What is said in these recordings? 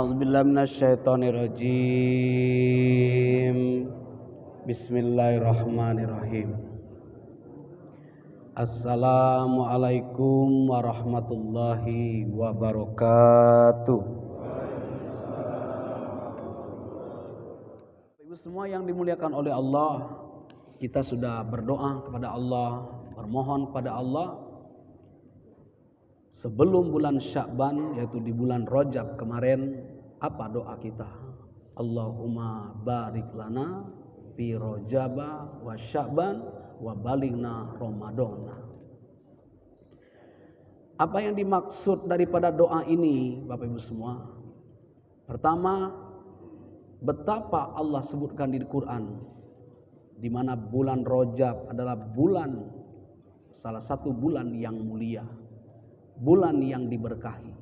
A'udzubillahi minasyaitonirrajim. Bismillahirrahmanirrahim. Assalamualaikum warahmatullahi wabarakatuh. Ibu semua yang dimuliakan oleh Allah, kita sudah berdoa kepada Allah, bermohon kepada Allah sebelum bulan Sya'ban, yaitu di bulan Rajab kemarin. Apa doa kita? Allahumma barik lana fi Rajaba wa Sya'ban wa balighna Ramadana. Apa yang dimaksud daripada doa ini, Bapak Ibu semua? Pertama, betapa Allah sebutkan di Quran, di mana bulan Rajab adalah salah satu bulan yang mulia, bulan yang diberkahi.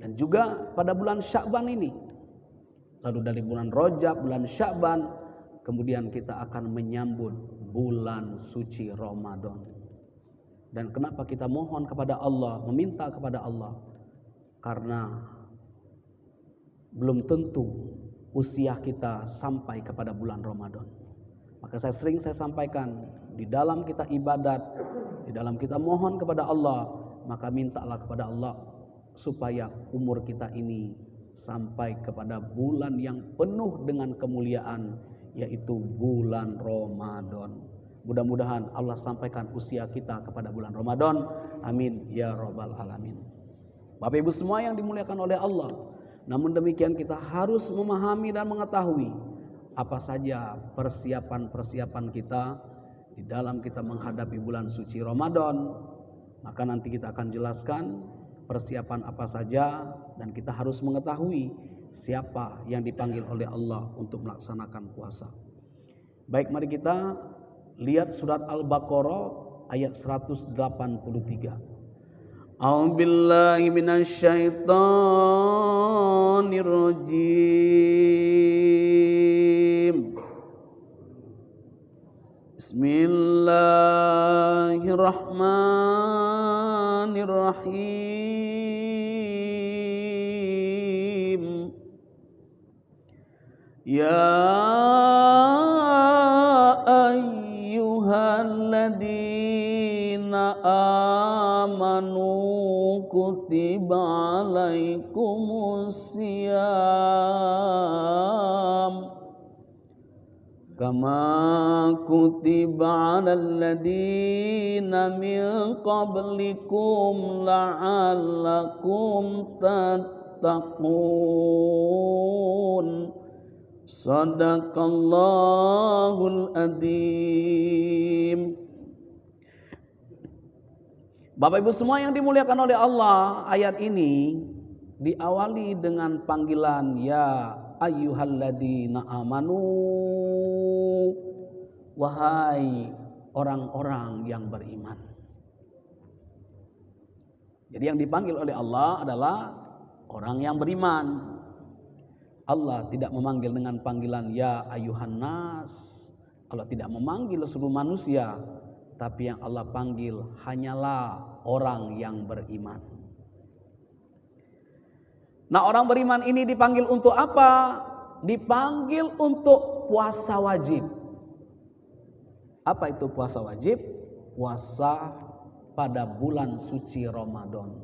Dan juga pada bulan Sya'ban ini, lalu dari bulan Rajab, bulan Sya'ban, kemudian kita akan menyambut bulan suci Ramadan. Dan kenapa kita mohon kepada Allah, meminta kepada Allah? Karena belum tentu usia kita sampai kepada bulan Ramadan. Maka saya sampaikan, di dalam kita ibadat, di dalam kita mohon kepada Allah, maka mintalah kepada Allah supaya umur kita ini sampai kepada bulan yang penuh dengan kemuliaan, yaitu bulan Ramadan. Mudah-mudahan Allah sampaikan usia kita kepada bulan Ramadan. Amin ya rabbal alamin. Bapak Ibu semua yang dimuliakan oleh Allah, namun demikian kita harus memahami dan mengetahui apa saja persiapan-persiapan kita di dalam kita menghadapi bulan suci Ramadan. Maka nanti kita akan jelaskan persiapan apa saja, dan kita harus mengetahui siapa yang dipanggil oleh Allah untuk melaksanakan puasa. Baik, mari kita lihat surat Al-Baqarah ayat 183. A'udzubillahi minasyaitonirrajim. Bismillahirrahmanirrahim. Ya ayyuhalladzina amanu kutiba alaikumusiyam kama kutiba 'alal ladzina min qablikum la'allakum tattaqun. Shadaqallahul adzim. Bapak Ibu semua yang dimuliakan oleh Allah, ayat ini diawali dengan panggilan ya ayyuhalladzina amanu, wahai orang-orang yang beriman. Jadi yang dipanggil oleh Allah adalah orang yang beriman. Allah tidak memanggil dengan panggilan ya ayyuhan nas. Allah tidak memanggil seluruh manusia, tapi yang Allah panggil hanyalah orang yang beriman. Nah, orang beriman ini dipanggil untuk apa? Dipanggil untuk puasa wajib. Apa itu puasa wajib? Puasa pada bulan suci Ramadan.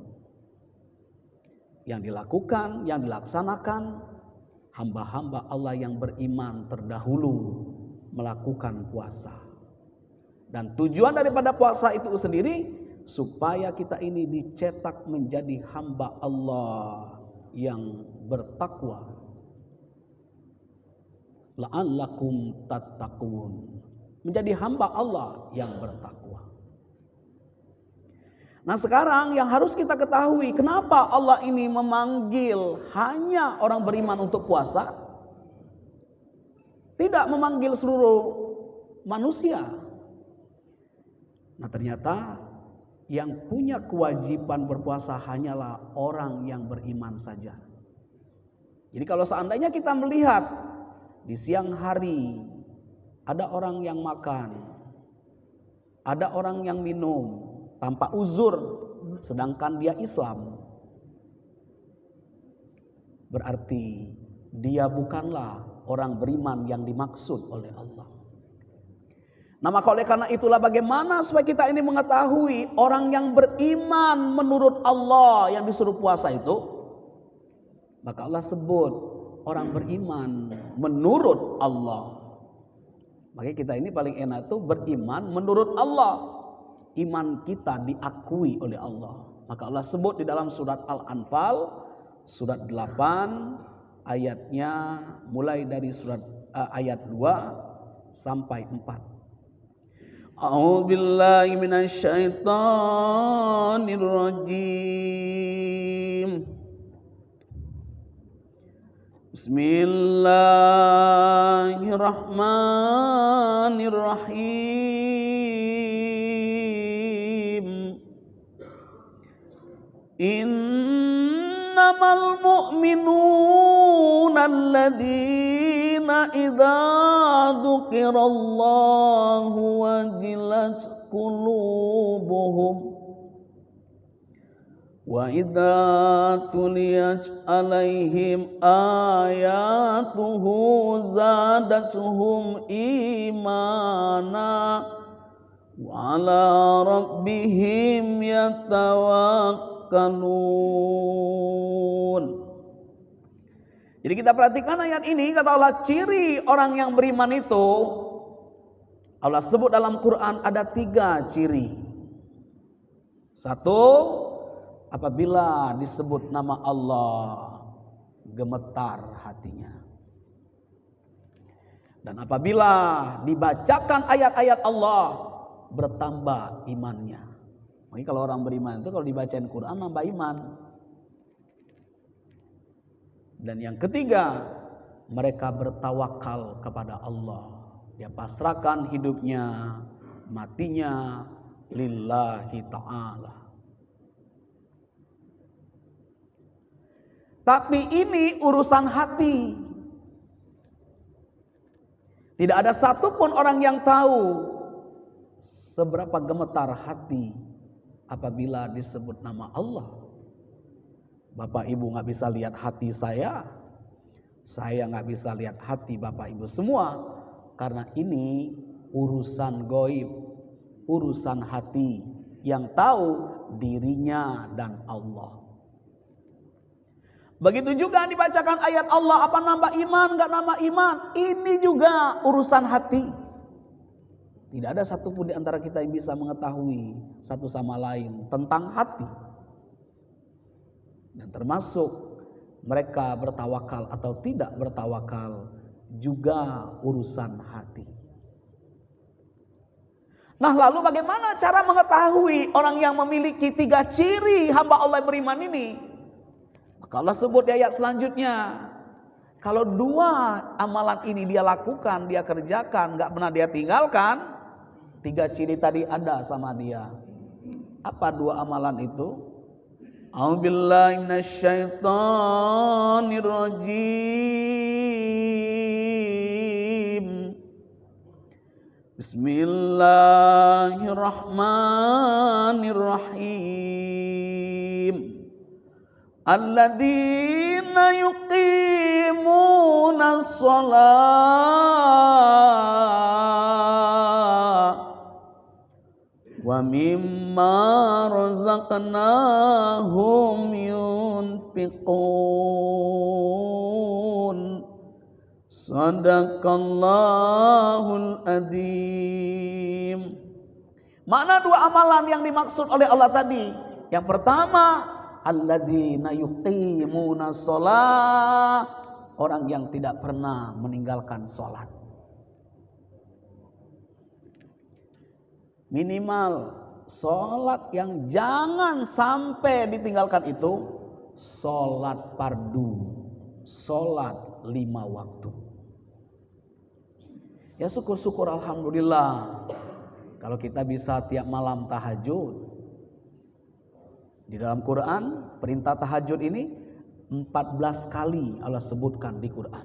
Yang dilakukan, yang dilaksanakan hamba-hamba Allah yang beriman terdahulu melakukan puasa. Dan tujuan daripada puasa itu sendiri supaya kita ini dicetak menjadi hamba Allah yang bertakwa. La'allakum tattaqun. Menjadi hamba Allah yang bertakwa. Nah, sekarang yang harus kita ketahui, kenapa Allah ini memanggil hanya orang beriman untuk puasa? Tidak memanggil seluruh manusia. Nah, ternyata yang punya kewajiban berpuasa hanyalah orang yang beriman saja. Jadi kalau seandainya kita melihat di siang hari ada orang yang makan, ada orang yang minum tanpa uzur, sedangkan dia Islam, berarti dia bukanlah orang beriman yang dimaksud oleh Allah. Nah, maka oleh karena itulah bagaimana supaya kita ini mengetahui orang yang beriman menurut Allah yang disuruh puasa itu? Maka Allah sebut orang beriman menurut Allah. Makanya kita ini paling enak tuh beriman menurut Allah. Iman kita diakui oleh Allah. Maka Allah sebut di dalam surat Al-Anfal surat 8 ayatnya mulai dari ayat 2 sampai 4. A'udzu billahi minasyaitonir rajim. Bismillahirrahmanirrahim. Innamal mu'minuna alladzina idza dzukirallahu wajilat qulubuhum wa idza tuliyat alaihim ayatuhu zadatuhum imana wa ala rabbihim yatawakkalun. Jadi kita perhatikan ayat ini, kata Allah, ciri orang yang beriman itu Allah sebut dalam Quran ada 3 ciri. 1, apabila disebut nama Allah gemetar hatinya. Dan apabila dibacakan ayat-ayat Allah bertambah imannya. Makanya kalau orang beriman itu kalau dibacain Quran nambah iman. Dan yang ketiga, mereka bertawakal kepada Allah. Dia pasrahkan hidupnya, matinya lillahi ta'ala. Tapi ini urusan hati. Tidak ada satupun orang yang tahu seberapa gemetar hati apabila disebut nama Allah. Bapak Ibu gak bisa lihat hati saya gak bisa lihat hati Bapak Ibu semua. Karena ini urusan gaib, urusan hati yang tahu dirinya dan Allah. Begitu juga dibacakan ayat Allah, apa nambah iman, gak nambah iman. Ini juga urusan hati. Tidak ada satupun di antara kita yang bisa mengetahui satu sama lain tentang hati. Dan termasuk mereka bertawakal atau tidak bertawakal juga urusan hati. Nah, lalu bagaimana cara mengetahui orang yang memiliki 3 ciri hamba Allah yang beriman ini? Maka Allah sebut di ayat selanjutnya, kalau 2 amalan ini dia lakukan, dia kerjakan, gak pernah dia tinggalkan, 3 ciri tadi ada sama dia. Apa 2 amalan itu? A'udzubillahi minasyaitonir rajim. Bismillahirrahmanirrahim. Alladzina yuqimunas shalah wa mimma razaqnahum yunfiqun. Sadaqallahul adzim. Mana 2 amalan yang dimaksud oleh Allah tadi? Yang pertama, alladzina yuqimunas shalah, orang yang tidak pernah meninggalkan sholat. Minimal sholat yang jangan sampai ditinggalkan itu sholat fardu, sholat 5 waktu. Ya syukur-syukur alhamdulillah kalau kita bisa tiap malam tahajud. Di dalam Quran perintah tahajud ini 14 kali Allah sebutkan di Quran.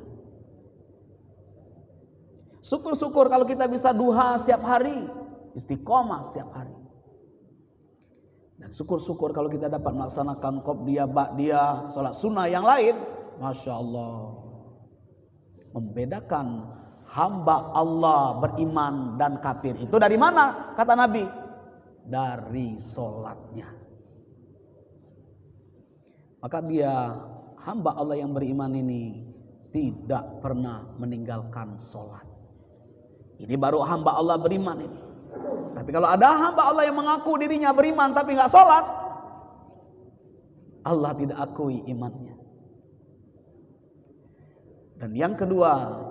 Syukur-syukur kalau kita bisa duha setiap hari, istiqomah setiap hari. Dan syukur-syukur kalau kita dapat melaksanakan qobliyah, ba'diyah, sholat sunnah yang lain Masya Allah. Membedakan hamba Allah beriman dan kafir itu dari mana? Kata Nabi, dari sholatnya. Maka dia, hamba Allah yang beriman ini tidak pernah meninggalkan sholat. Ini baru hamba Allah beriman ini. Tapi kalau ada hamba Allah yang mengaku dirinya beriman tapi nggak sholat, Allah tidak akui imannya. Dan yang kedua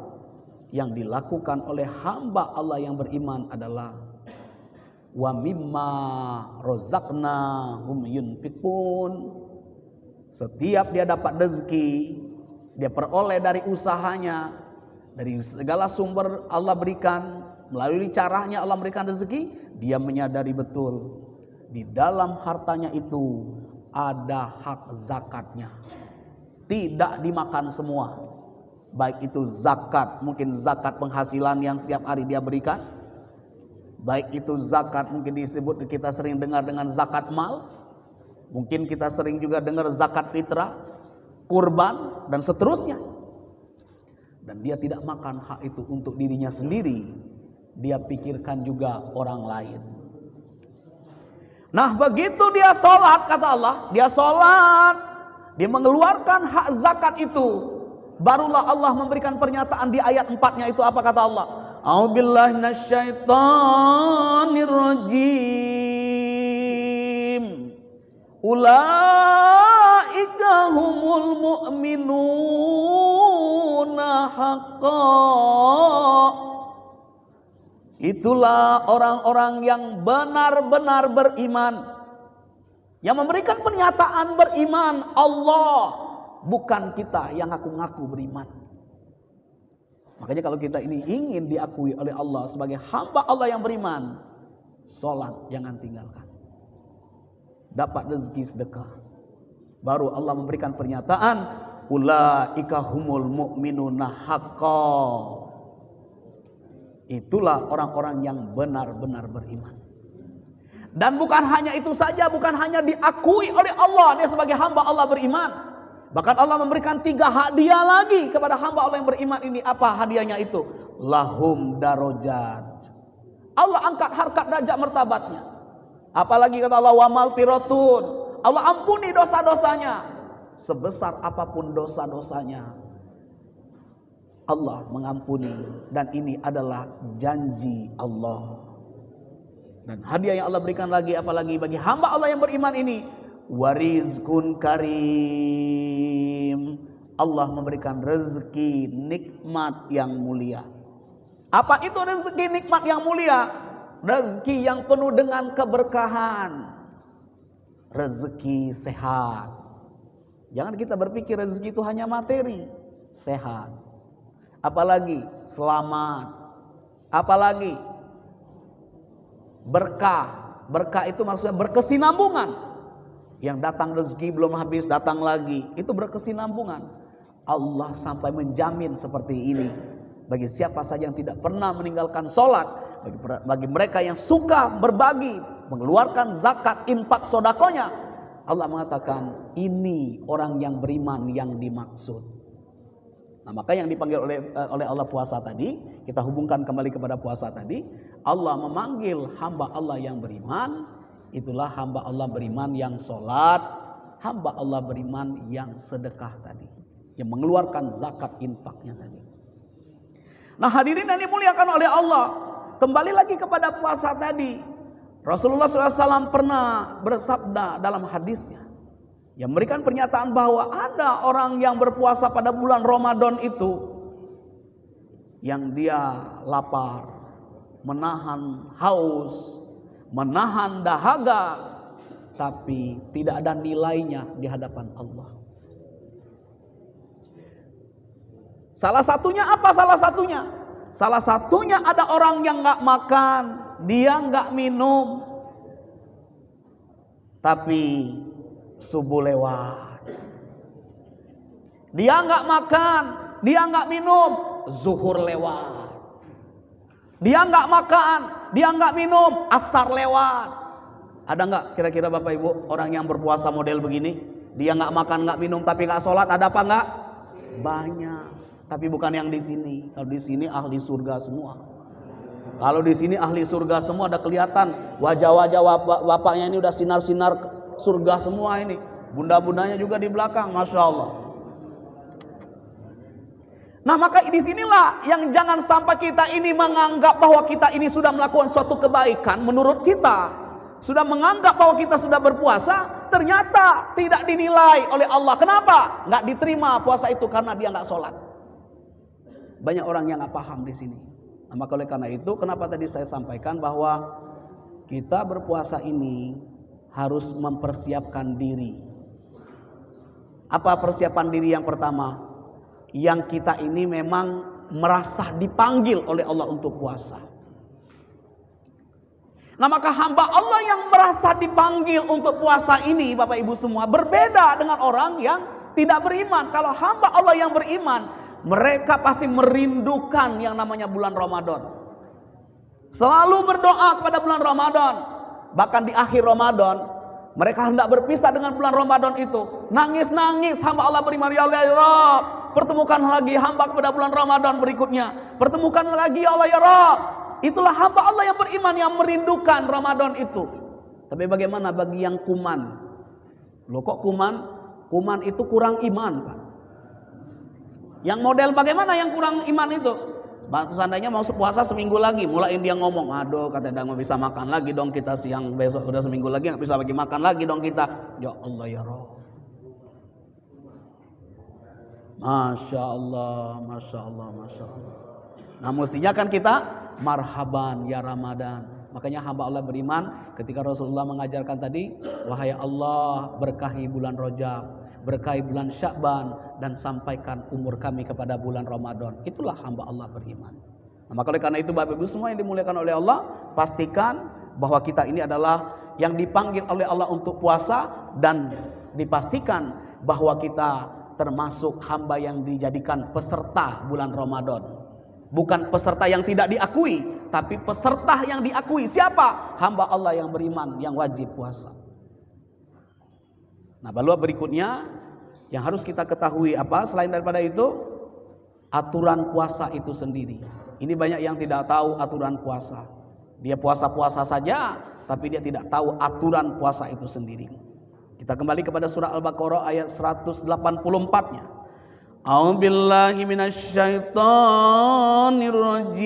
yang dilakukan oleh hamba Allah yang beriman adalah wa mimma razaqnahum yunfiqun. Setiap dia dapat rezeki, dia peroleh dari usahanya, dari segala sumber Allah berikan, melalui caranya Allah berikan rezeki, dia menyadari betul di dalam hartanya itu ada hak zakatnya. Tidak dimakan semua. Baik itu zakat, mungkin zakat penghasilan yang setiap hari dia berikan. Baik itu zakat, mungkin disebut, kita sering dengar dengan zakat mal. Mungkin kita sering juga dengar zakat fitrah, kurban, dan seterusnya. Dan dia tidak makan hak itu untuk dirinya sendiri. Dia pikirkan juga orang lain. Nah begitu dia sholat, kata Allah, dia sholat, dia mengeluarkan hak zakat itu, barulah Allah memberikan pernyataan di ayat 4-nya itu. Apa kata Allah? A'udzubillahi minasyaitonirrajim. Ulaika humul mu'minuna haqqan. Itulah orang-orang yang benar-benar beriman, yang memberikan pernyataan beriman Allah, bukan kita yang ngaku-ngaku beriman. Makanya kalau kita ini ingin diakui oleh Allah sebagai hamba Allah yang beriman, sholat jangan tinggalkan. Dapat rezeki sedekah, baru Allah memberikan pernyataan ulaika humul mu'minuna haqqan. Itulah orang-orang yang benar-benar beriman. Dan bukan hanya itu saja, bukan hanya diakui oleh Allah dia sebagai hamba Allah beriman, bahkan Allah memberikan 3 hadiah lagi kepada hamba Allah yang beriman ini. Apa hadiahnya itu? Lahum darajat. Allah angkat harkat derajat martabatnya. Apalagi kata Allah, wa maghfiratun. Allah ampuni dosa-dosanya. Sebesar apapun dosa-dosanya, Allah mengampuni, dan ini adalah janji Allah. Dan hadiah yang Allah berikan lagi, apalagi bagi hamba Allah yang beriman ini, warizkun karim. Allah memberikan rezeki nikmat yang mulia. Apa itu rezeki nikmat yang mulia? Rezeki yang penuh dengan keberkahan, rezeki sehat. Jangan kita berpikir rezeki itu hanya materi, sehat. Apalagi selamat, apalagi berkah. Berkah itu maksudnya berkesinambungan. Yang datang rezeki belum habis, datang lagi. Itu berkesinambungan. Allah sampai menjamin seperti ini bagi siapa saja yang tidak pernah meninggalkan sholat, bagi mereka yang suka berbagi, mengeluarkan zakat, infak, sodakonya. Allah mengatakan ini orang yang beriman yang dimaksud. Nah, maka yang dipanggil oleh Allah puasa tadi, kita hubungkan kembali kepada puasa tadi. Allah memanggil hamba Allah yang beriman, itulah hamba Allah beriman yang sholat, hamba Allah beriman yang sedekah tadi, yang mengeluarkan zakat infaknya tadi. Nah hadirin yang dimuliakan oleh Allah, kembali lagi kepada puasa tadi. Rasulullah SAW pernah bersabda dalam hadisnya, yang memberikan pernyataan bahwa ada orang yang berpuasa pada bulan Ramadan itu, yang dia lapar, menahan haus, menahan dahaga, tapi tidak ada nilainya di hadapan Allah. Salah satunya apa? Salah satunya ada orang yang gak makan, dia gak minum, tapi subuh lewat. Dia gak makan, dia gak minum, zuhur lewat. Dia gak makan, dia gak minum, asar lewat. Ada gak kira-kira Bapak Ibu orang yang berpuasa model begini? Dia gak makan, gak minum, tapi gak sholat, ada apa gak? banyak, tapi bukan yang di sini. Kalau di sini ahli surga semua. Kalau di sini ahli surga semua, ada kelihatan wajah-wajah bapaknya ini udah sinar-sinar surga semua ini. Bunda-bundanya juga di belakang, masya Allah. Nah, maka disinilah yang jangan sampai kita ini menganggap bahwa kita ini sudah melakukan suatu kebaikan menurut kita, sudah menganggap bahwa kita sudah berpuasa, ternyata tidak dinilai oleh Allah. Kenapa? Nggak diterima puasa itu karena dia nggak sholat. Banyak orang yang nggak paham di sini. Nah, maka oleh karena itu, kenapa tadi saya sampaikan bahwa kita berpuasa ini harus mempersiapkan diri. Apa persiapan diri yang pertama? Yang kita ini memang merasa dipanggil oleh Allah untuk puasa. Nah, maka hamba Allah yang merasa dipanggil untuk puasa ini, Bapak Ibu semua, berbeda dengan orang yang tidak beriman. Kalau hamba Allah yang beriman, mereka pasti merindukan yang namanya bulan Ramadan. Selalu berdoa kepada bulan Ramadan. Bahkan di akhir Ramadan, mereka hendak berpisah dengan bulan Ramadan itu. Nangis-nangis hamba Allah beriman, ya Allah ya Rabb, pertemukan lagi hamba kepada bulan Ramadan berikutnya. Pertemukan lagi ya Allah ya Rabb. Itulah hamba Allah yang beriman, yang merindukan Ramadan itu. Tapi bagaimana bagi yang kuman? Loh kok kuman? Kuman itu kurang iman, Pak. Yang model bagaimana yang kurang iman itu? Seandainya mau puasa seminggu lagi, mulai dia ngomong, aduh katanya nggak bisa makan lagi dong kita siang, besok udah seminggu lagi nggak bisa lagi makan lagi dong kita. Ya Allah ya Rabb. Masya Allah, Masya Allah, Masya Allah. Nah, mestinya kan kita marhaban ya Ramadan. Makanya hamba Allah beriman ketika Rasulullah mengajarkan tadi, wahai Allah berkahi bulan Rajab, berkahi bulan Sya'ban, dan sampaikan umur kami kepada bulan Ramadan. Itulah hamba Allah beriman. Nah, maka oleh karena itu Bapak Ibu semua yang dimuliakan oleh Allah, pastikan bahwa kita ini adalah yang dipanggil oleh Allah untuk puasa, dan dipastikan bahwa kita termasuk hamba yang dijadikan peserta bulan Ramadan. Bukan peserta yang tidak diakui, tapi peserta yang diakui. Siapa? Hamba Allah yang beriman, yang wajib puasa. Nah, lalu berikutnya yang harus kita ketahui apa selain daripada itu? Aturan puasa itu sendiri. Ini banyak yang tidak tahu aturan puasa. Dia puasa-puasa saja, tapi dia tidak tahu aturan puasa itu sendiri. Kita kembali kepada surah Al-Baqarah ayat 184-nya. A'udzubillahi minasyaitonir rajim.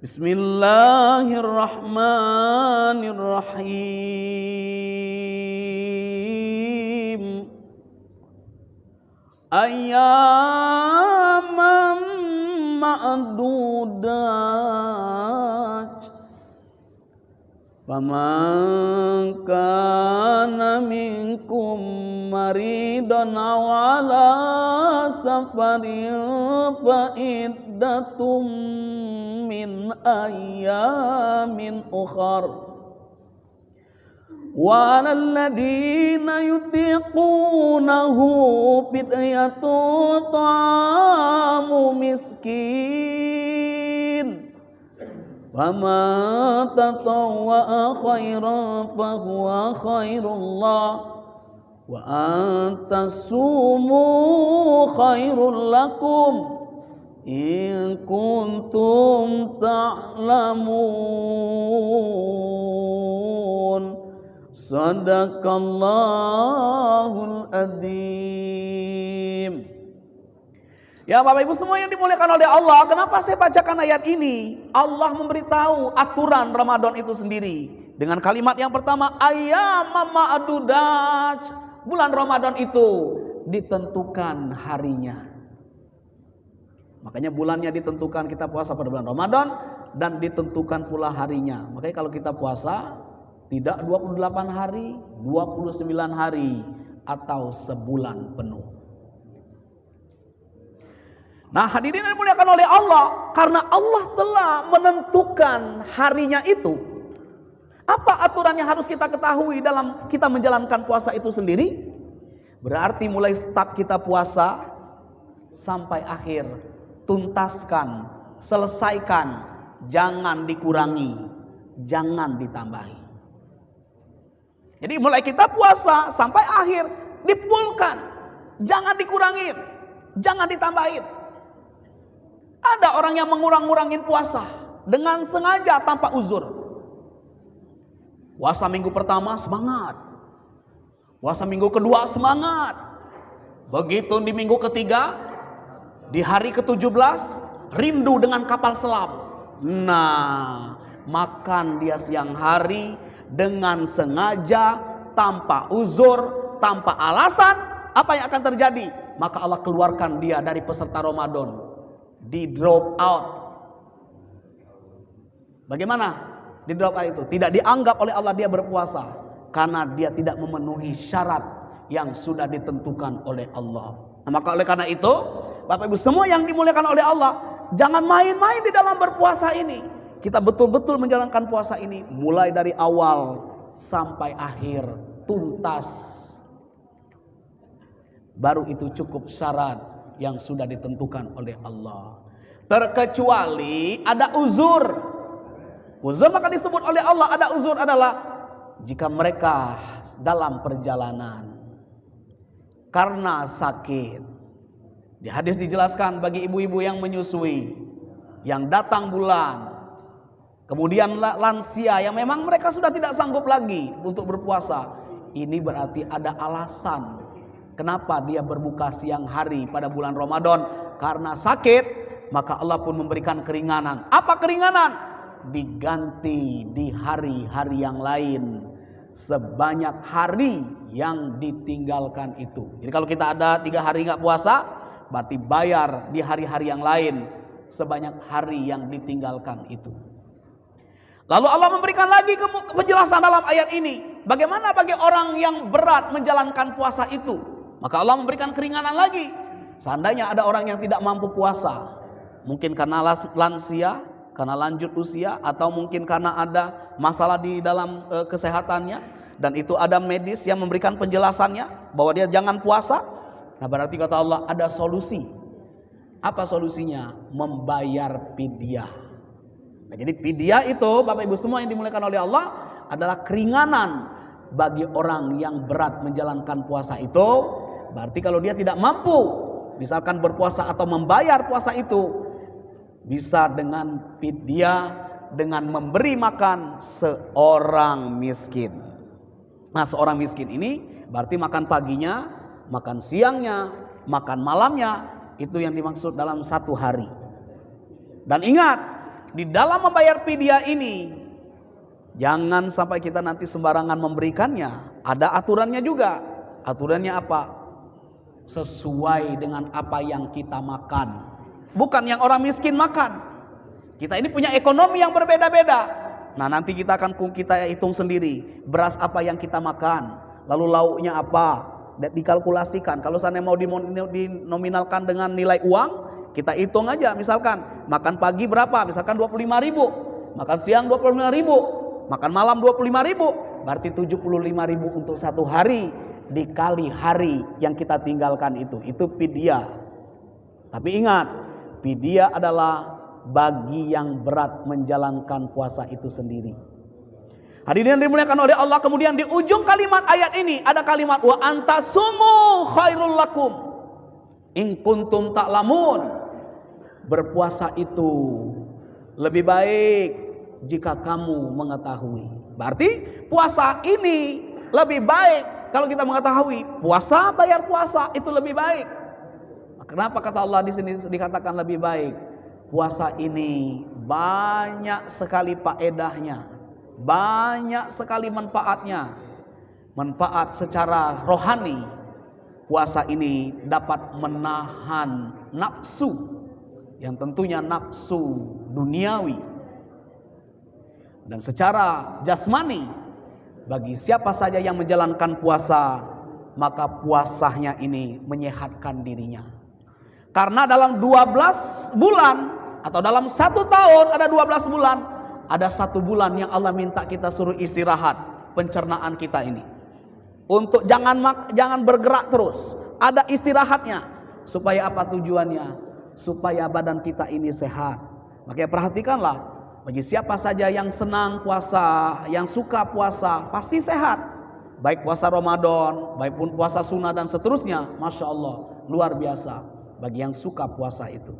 Bismillahirrahmanirrahim. Ayyaman ma'dudat. Faman kana minkum maridan aw ala safarin fa iddatum min ayyamin ukhar. Wa 'alal ladzina yutiqunahu fidyatun ta'amu miskin. Faman tatawwa'a khairan fahuwa khairullah wa antasumu khairul lakum in kuntum ta'lamun. Sadaqallahul adzim. Ya Bapak Ibu semua yang dimuliakan oleh Allah, kenapa saya bacakan ayat ini? Allah memberitahu aturan Ramadan itu sendiri dengan kalimat yang pertama, ayyamam ma'dudat. Bulan Ramadan itu ditentukan harinya. Makanya bulannya ditentukan, kita puasa pada bulan Ramadan, dan ditentukan pula harinya. Makanya kalau kita puasa tidak 28 hari, 29 hari atau sebulan penuh. Nah, hadirin yang dimuliakan oleh Allah, karena Allah telah menentukan harinya itu. Apa aturan yang harus kita ketahui dalam kita menjalankan puasa itu sendiri? Berarti mulai start kita puasa sampai akhir, tuntaskan, selesaikan, jangan dikurangi, jangan ditambahi. Jadi mulai kita puasa sampai akhir dipulkan, jangan dikurangin, jangan ditambahin. Ada orang yang mengurang-urangin puasa dengan sengaja tanpa uzur. Puasa minggu pertama semangat, puasa minggu kedua semangat, begitu di minggu ketiga, di hari ke-17 rindu dengan kapal selam. Nah, makan dia siang hari dengan sengaja, tanpa uzur, tanpa alasan. Apa yang akan terjadi? Maka Allah keluarkan dia dari peserta Ramadan, di drop out. Bagaimana di drop out itu? Tidak dianggap oleh Allah dia berpuasa, karena dia tidak memenuhi syarat yang sudah ditentukan oleh Allah. Nah, maka oleh karena itu, Bapak Ibu semua yang dimuliakan oleh Allah, jangan main-main di dalam berpuasa ini. Kita betul-betul menjalankan puasa ini mulai dari awal sampai akhir tuntas. Baru itu cukup syarat yang sudah ditentukan oleh Allah. Terkecuali ada uzur. Uzur maka disebut oleh Allah ada uzur adalah jika mereka dalam perjalanan karena sakit. Di hadis dijelaskan bagi ibu-ibu yang menyusui, yang datang bulan, kemudian lansia yang memang mereka sudah tidak sanggup lagi untuk berpuasa. Ini berarti ada alasan kenapa dia berbuka siang hari pada bulan Ramadan, karena sakit. Maka Allah pun memberikan keringanan. Apa keringanan? Diganti di hari-hari yang lain sebanyak hari yang ditinggalkan itu. Jadi kalau kita ada 3 hari nggak puasa, berarti bayar di hari-hari yang lain sebanyak hari yang ditinggalkan itu. Lalu Allah memberikan lagi penjelasan dalam ayat ini. Bagaimana bagi orang yang berat menjalankan puasa itu? Maka Allah memberikan keringanan lagi. Seandainya ada orang yang tidak mampu puasa, mungkin karena lansia, karena lanjut usia, atau mungkin karena ada masalah di dalam kesehatannya, dan itu ada medis yang memberikan penjelasannya bahwa dia jangan puasa. Nah, berarti kata Allah ada solusi. Apa solusinya? Membayar fidyah. Nah, jadi fidyah itu Bapak Ibu semua yang dimuliakan oleh Allah adalah keringanan bagi orang yang berat menjalankan puasa itu. Berarti kalau dia tidak mampu misalkan berpuasa atau membayar puasa itu, bisa dengan fidyah, dengan memberi makan seorang miskin. Nah, seorang miskin ini berarti makan paginya, makan siangnya, makan malamnya, itu yang dimaksud dalam 1 hari. Dan ingat, di dalam membayar fidyah ini jangan sampai kita nanti sembarangan memberikannya. Ada aturannya juga. Aturannya apa? Sesuai dengan apa yang kita makan, bukan yang orang miskin makan. Kita ini punya ekonomi yang berbeda-beda. Nah, nanti kita akan hitung sendiri beras apa yang kita makan, lalu lauknya apa, dikalkulasikan. Kalau sana mau dinominalkan dengan nilai uang, kita hitung aja. Misalkan makan pagi berapa, misalkan 25.000, makan siang 25.000, makan malam 25.000, berarti 75.000 untuk 1 hari dikali hari yang kita tinggalkan itu fidyah. Tapi ingat, fidyah adalah bagi yang berat menjalankan puasa itu sendiri. Hadirin yang dimuliakan oleh Allah, kemudian di ujung kalimat ayat ini ada kalimat wa antasumu khairul lakum in kuntum ta'lamun. Berpuasa itu lebih baik jika kamu mengetahui. Berarti puasa ini lebih baik kalau kita mengetahui. Puasa, bayar puasa itu lebih baik. Kenapa kata Allah di sini dikatakan lebih baik? Puasa ini banyak sekali faedahnya, banyak sekali manfaatnya. Manfaat secara rohani, puasa ini dapat menahan nafsu, yang tentunya nafsu duniawi. Dan secara jasmani, bagi siapa saja yang menjalankan puasa, maka puasanya ini menyehatkan dirinya. Karena dalam 12 bulan atau dalam 1 tahun ada 12 bulan, ada 1 bulan yang Allah minta kita suruh istirahat pencernaan kita ini. Untuk jangan bergerak terus, ada istirahatnya. Supaya apa tujuannya? Supaya badan kita ini sehat. Makanya perhatikanlah, bagi siapa saja yang senang puasa, yang suka puasa, pasti sehat. baik puasa Ramadan, baik pun puasa sunnah dan seterusnya, Masya Allah, luar biasa bagi yang suka puasa itu.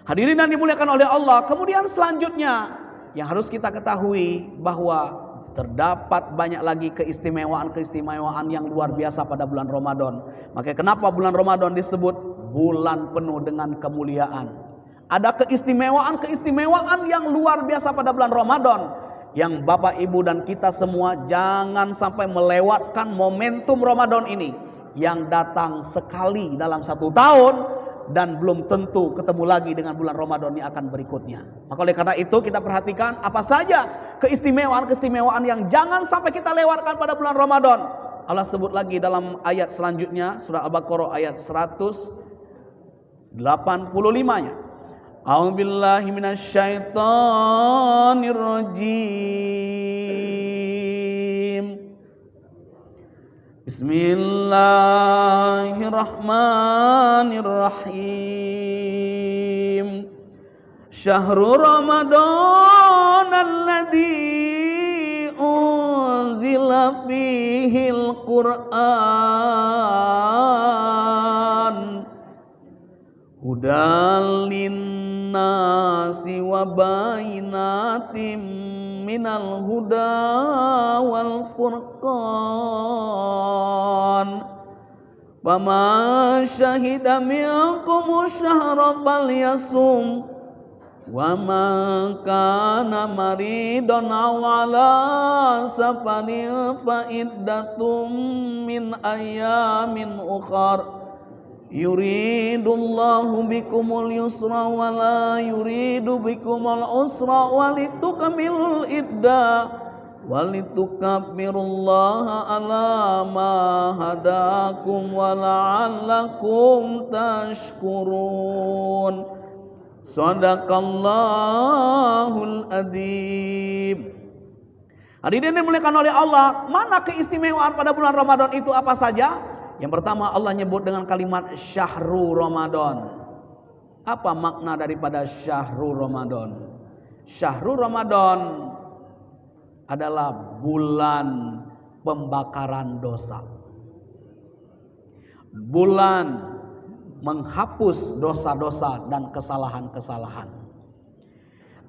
Hadirin yang dimuliakan oleh Allah, kemudian selanjutnya yang harus kita ketahui bahwa terdapat banyak lagi keistimewaan-keistimewaan yang luar biasa pada bulan Ramadan. Maka kenapa bulan Ramadan disebut bulan penuh dengan kemuliaan? Ada keistimewaan-keistimewaan yang luar biasa pada bulan Ramadan, yang Bapak Ibu dan kita semua jangan sampai melewatkan momentum Ramadan ini, yang datang sekali dalam 1 tahun dan belum tentu ketemu lagi dengan bulan Ramadan yang akan berikutnya. Maka oleh karena itu kita perhatikan apa saja keistimewaan-keistimewaan yang jangan sampai kita lewatkan pada bulan Ramadan. Allah sebut lagi dalam ayat selanjutnya, surah Al-Baqarah ayat 185-nya. A'udzubillahi minasyaitonirrajim. Bismillahirrahmanirrahim. Syahrul Ramadan alladzi unzila fihil Qur'an hudal linnasi wa bayyinatin minal huda wal furqan. Faman syahida minkum syahra falyasum wa man kana maridan aw ala safarin fa iddatum min ayyamin ukhra. Yuridullahu bikumul yusra wa la yuridu bikumul usra walitukmilul iddah walitukabbirullaha ala ma hadakum wa la'allakum tashkurun. Shadaqallahul adzim. Hadirin yang dimuliakan oleh Allah, mana keistimewaan pada bulan Ramadan itu apa saja? Yang pertama, Allah nyebut dengan kalimat Syahrul Ramadan. Apa makna daripada Syahrul Ramadan? Syahrul Ramadan adalah bulan pembakaran dosa, bulan menghapus dosa-dosa dan kesalahan-kesalahan.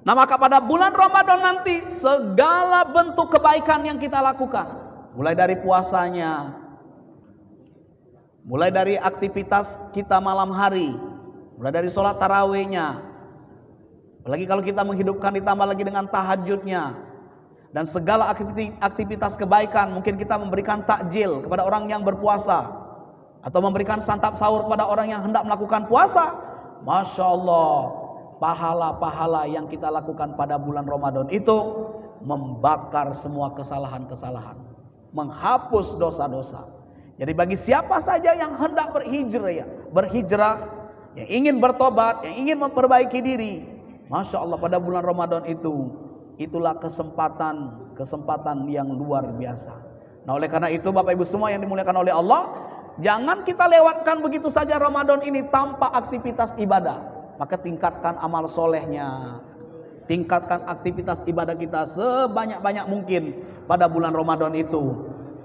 Nah, maka pada bulan Ramadan nanti segala bentuk kebaikan yang kita lakukan, mulai dari puasanya, mulai dari aktivitas kita malam hari, mulai dari sholat tarawihnya, apalagi kalau kita menghidupkan ditambah lagi dengan tahajudnya, dan segala aktivitas kebaikan. Mungkin kita memberikan takjil kepada orang yang berpuasa, atau memberikan santap sahur kepada orang yang hendak melakukan puasa. Masya Allah, pahala-pahala yang kita lakukan pada bulan Ramadan itu membakar semua kesalahan-kesalahan, menghapus dosa-dosa. Jadi bagi siapa saja yang hendak berhijrah, yang ingin bertobat, yang ingin memperbaiki diri, Masya Allah, pada bulan Ramadan itulah kesempatan yang luar biasa. Nah, oleh karena itu Bapak Ibu semua yang dimuliakan oleh Allah, jangan kita lewatkan begitu saja Ramadan ini tanpa aktivitas ibadah. Maka tingkatkan amal solehnya, tingkatkan aktivitas ibadah kita sebanyak-banyak mungkin pada bulan Ramadan itu.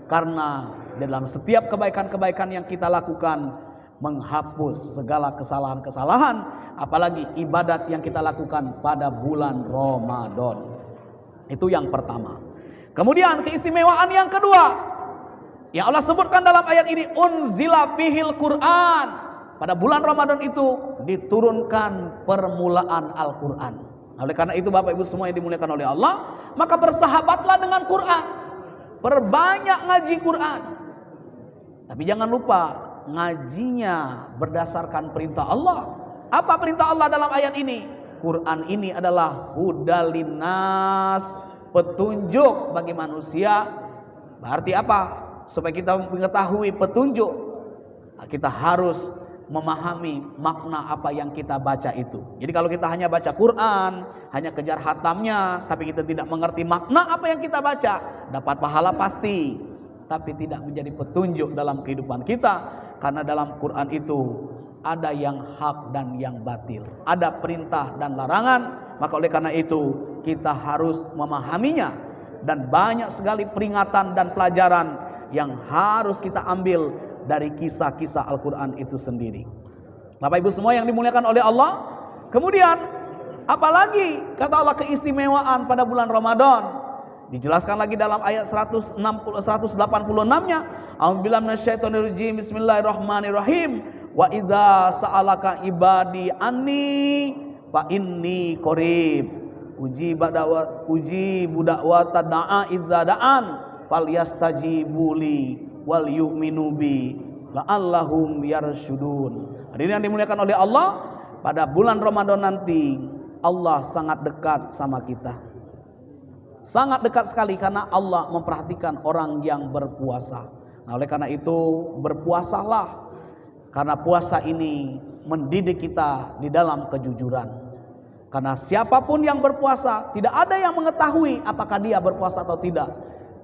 Karena dalam setiap kebaikan-kebaikan yang kita lakukan menghapus segala kesalahan-kesalahan, apalagi ibadat yang kita lakukan pada bulan Ramadan. Itu yang pertama. Kemudian keistimewaan yang kedua yang Allah sebutkan dalam ayat ini, unzila fihil Qur'an. Pada bulan Ramadan itu diturunkan permulaan Al-Quran. Oleh karena itu Bapak Ibu semua yang dimuliakan oleh Allah, maka bersahabatlah dengan Quran, perbanyak ngaji Quran. Tapi jangan lupa ngajinya berdasarkan perintah Allah. Apa perintah Allah dalam ayat ini? Quran ini adalah hudal linnas, petunjuk bagi manusia. Berarti apa? Supaya kita mengetahui petunjuk, kita harus memahami makna apa yang kita baca itu. Jadi kalau kita hanya baca Quran, hanya kejar hatamnya, tapi kita tidak mengerti makna apa yang kita baca, dapat pahala pasti, tapi tidak menjadi petunjuk dalam kehidupan kita. Karena dalam Quran itu ada yang hak dan yang batil, ada perintah dan larangan. Maka oleh karena itu kita harus memahaminya dan banyak sekali peringatan dan pelajaran yang harus kita ambil dari kisah-kisah Al-Quran itu sendiri. Bapak Ibu semua yang dimuliakan oleh Allah, kemudian apalagi kata Allah keistimewaan pada bulan Ramadan? Dijelaskan lagi dalam ayat 186-nya. A'udzubillahi minasyaitonirrajim. Bismillahirrahmanirrahim. Wa idza sa'alaka ibadi anni fa inni qarib. Ujibu da'wata da'a idza da'an falyastajibuli wal yu'minu bi la'allahum yarsyudun. Hadirin yang dimuliakan oleh Allah, pada bulan Ramadan nanti Allah sangat dekat sama kita. Sangat dekat sekali karena Allah memperhatikan orang yang berpuasa. Nah, oleh karena itu berpuasalah, karena puasa ini mendidik kita di dalam kejujuran. Karena siapapun yang berpuasa, tidak ada yang mengetahui apakah dia berpuasa atau tidak.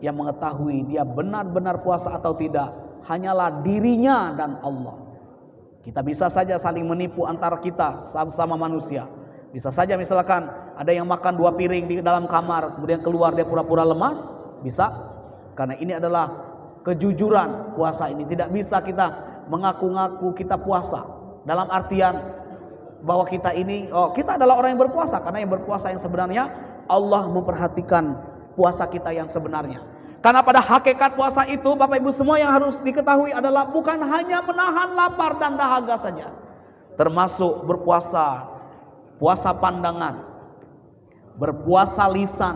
Yang mengetahui dia benar-benar puasa atau tidak hanyalah dirinya dan Allah. Kita bisa saja saling menipu antara kita sama manusia. Bisa saja misalkan ada yang makan 2 piring di dalam kamar, kemudian keluar dia pura-pura lemas, bisa. Karena ini adalah kejujuran puasa ini. Tidak bisa kita mengaku-ngaku kita puasa dalam artian bahwa kita ini, kita adalah orang yang berpuasa. Karena yang berpuasa yang sebenarnya Allah memperhatikan puasa kita yang sebenarnya. Karena pada hakikat puasa itu, Bapak Ibu semua yang harus diketahui adalah bukan hanya menahan lapar dan dahaga saja, termasuk berpuasa, puasa pandangan, berpuasa lisan,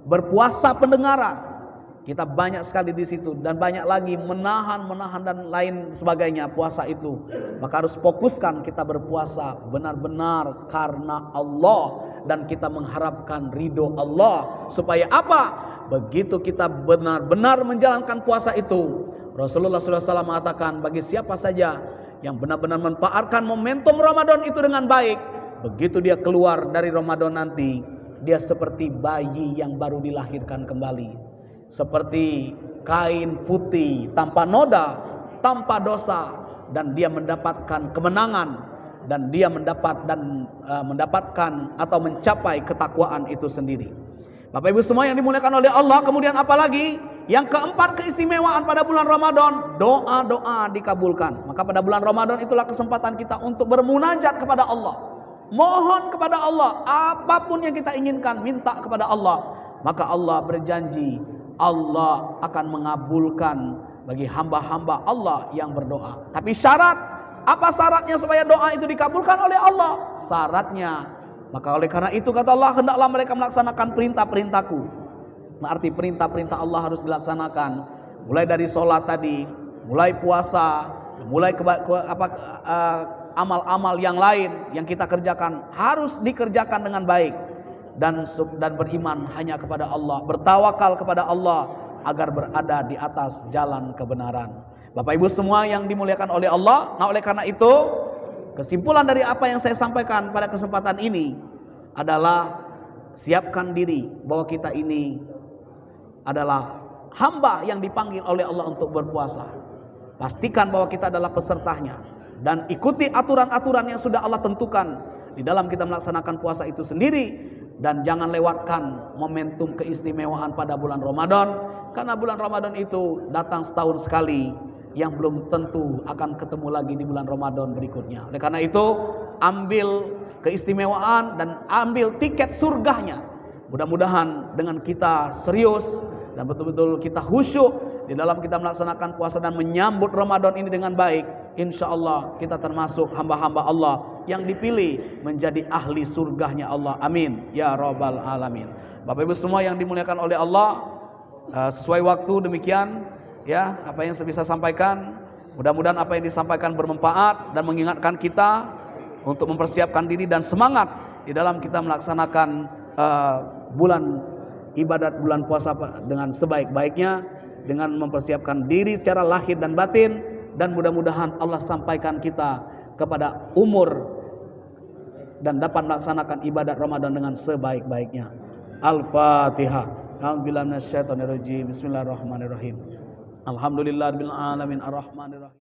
berpuasa pendengaran. Kita banyak sekali di situ dan banyak lagi menahan dan lain sebagainya puasa itu. Maka harus fokuskan kita berpuasa benar-benar karena Allah dan kita mengharapkan ridho Allah. Supaya apa? Begitu kita benar-benar menjalankan puasa itu, Rasulullah SAW mengatakan bagi siapa saja yang benar-benar memanfaatkan momentum Ramadan itu dengan baik, begitu dia keluar dari Ramadan nanti, dia seperti bayi yang baru dilahirkan kembali, seperti kain putih tanpa noda, tanpa dosa, dan dia mendapatkan kemenangan, dan dia mendapatkan atau mencapai ketakwaan itu sendiri. Bapak Ibu semua yang dimuliakan oleh Allah, kemudian apalagi? Yang keempat, keistimewaan pada bulan Ramadan, doa-doa dikabulkan. Maka pada bulan Ramadan itulah kesempatan kita untuk bermunajat kepada Allah. Mohon kepada Allah, apapun yang kita inginkan, minta kepada Allah. Maka Allah berjanji, Allah akan mengabulkan bagi hamba-hamba Allah yang berdoa. Tapi syarat, apa syaratnya supaya doa itu dikabulkan oleh Allah? Syaratnya, maka oleh karena itu kata Allah, hendaklah mereka melaksanakan perintah-perintahku. Berarti perintah-perintah Allah harus dilaksanakan. Mulai dari sholat tadi, mulai puasa, mulai amal-amal yang lain yang kita kerjakan harus dikerjakan dengan baik dan beriman hanya kepada Allah, bertawakal kepada Allah agar berada di atas jalan kebenaran. Bapak Ibu semua yang dimuliakan oleh Allah, nah oleh karena itu kesimpulan dari apa yang saya sampaikan pada kesempatan ini adalah siapkan diri bahwa kita ini adalah hamba yang dipanggil oleh Allah untuk berpuasa. Pastikan bahwa kita adalah pesertanya dan ikuti aturan-aturan yang sudah Allah tentukan di dalam kita melaksanakan puasa itu sendiri, dan jangan lewatkan momentum keistimewaan pada bulan Ramadan, karena bulan Ramadan itu datang setahun sekali yang belum tentu akan ketemu lagi di bulan Ramadan berikutnya. Oleh karena itu, ambil keistimewaan dan ambil tiket surganya. Mudah-mudahan dengan kita serius dan betul-betul kita khusyuk di dalam kita melaksanakan puasa dan menyambut Ramadan ini dengan baik, insya Allah kita termasuk hamba-hamba Allah yang dipilih menjadi ahli surganya Allah. Amin ya rabbal alamin. Bapak Ibu semua yang dimuliakan oleh Allah, sesuai waktu demikian ya apa yang saya bisa sampaikan. Mudah-mudahan apa yang disampaikan bermanfaat dan mengingatkan kita untuk mempersiapkan diri dan semangat di dalam kita melaksanakan bulan ibadat bulan puasa dengan sebaik-baiknya, dengan mempersiapkan diri secara lahir dan batin, dan mudah-mudahan Allah sampaikan kita kepada umur dan dapat melaksanakan ibadat Ramadan dengan sebaik-baiknya. Al-Fatihah. A'udzubillahi minasyaitonirrajim. Bismillahirrahmanirrahim. Alhamdulillahirabbil alamin arrahmanirrahim.